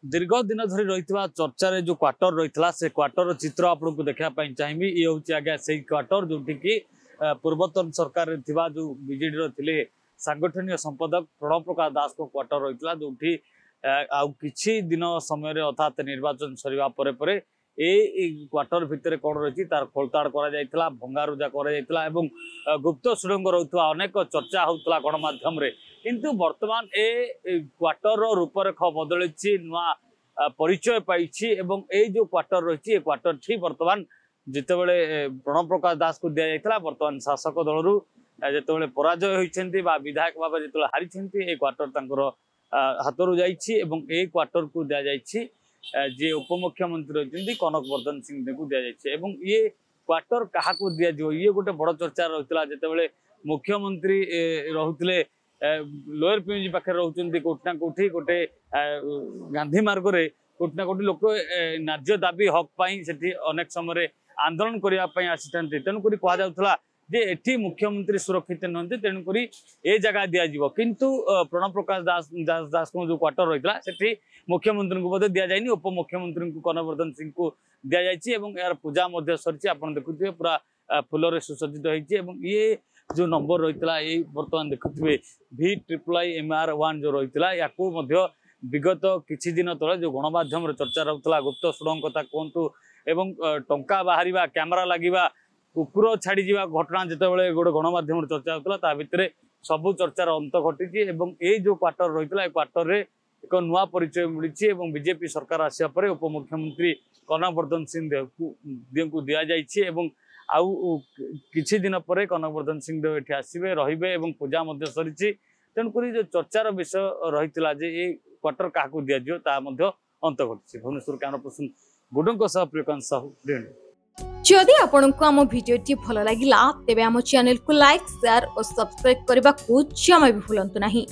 दीर्घ दिन धरी रही चर्चा जो क्वार्टर रही से क्वार्टर चित्र आपन को देखा चाहिए। ये हूँ आज्ञा से क्वार्टर जो कि पूर्वतन सरकार जो बीजेडी थे सांगठनिक संपादक प्रणव प्रकाश दास को क्वार्टर रही जो कि दिन समय अर्थात निर्वाचन सरवा क्वार्टर भितर कौन रही तार खोलताड़ कर भंगारुजा कर गुप्त सुरंग रुवा अनेक चर्चा होता गणमाध्यम किंतु वर्तमान क्वार्टर रूपरेख बदली नुआ परिचय पाई जो क्वार्टर रही क्वार्टर ठी वर्तमान जितेबले प्रणव प्रकाश दास को दि जाता वर्तमान शासक दलरू जिते पराजय होती विधायक भाव जो हारी क्वार्टर हाथरू जाइए क्वार्टर को दि जाइए जे उपमुख्यमंत्री रही कनक वर्धन सिंह को दि जाइए ये क्वार्टर क्या दिज्व ये गोटे बड़ चर्चा रही जितेबले मुख्यमंत्री रोते लोअर पीजी पाखे रोचे कोटना कोठी गोटे गांधी मार्ग में कोटना कोटी लोक न्याय दाबी हक पाई से अनेक समय आंदोलन करने आसी तेणुक कहुला जे एठी मुख्यमंत्री सुरक्षित नुहति तेणुक ए जगह दिज्व किंतु प्रणव प्रकाश दास को जो क्वार्टर रही है मुख्यमंत्री को दि जाए उपमुख्यमंत्री को कनवर्धन सिंह को दि जाए यार पूजा सरी आप देखुए पूरा फूल सुसज्जित होती ये जो नंबर रही है बर्तमान देखुए V1 जो रही है विगत किछि दिन तले जो गणमाध्यम चर्चा रहता गुप्त सुरंग कथा कहतु एवं टंका बाहर कैमेरा लगे कुकुर छाड़ी जा घटना जिते गोटे गणमाध्यम चर्चा होता भितर सबू चर्चार अंत घटी ये जो क्वार्टर रही क्वार्टर एक नुआ परिचय मिली बीजेपी सरकार आसापर उपमुख्यमंत्री कनकवर्धन सिंह को दि जाइए आउ किछि दिन पर कनकवर्धन सिंह देव ये आसवे रे पूजा सरी तेणुक जो चर्चार विषय रही ये क्वार्टर क्या दिज्व अंत घटी भुवनेश्वर कैमरा पर्सन गुडों सह प्रियकांत साहू। जदि आपंक आम भिडी भल लगा तेब आम चैनल को लाइक शेयर और सब्सक्राइब करने को जमा भी भूलु नहीं।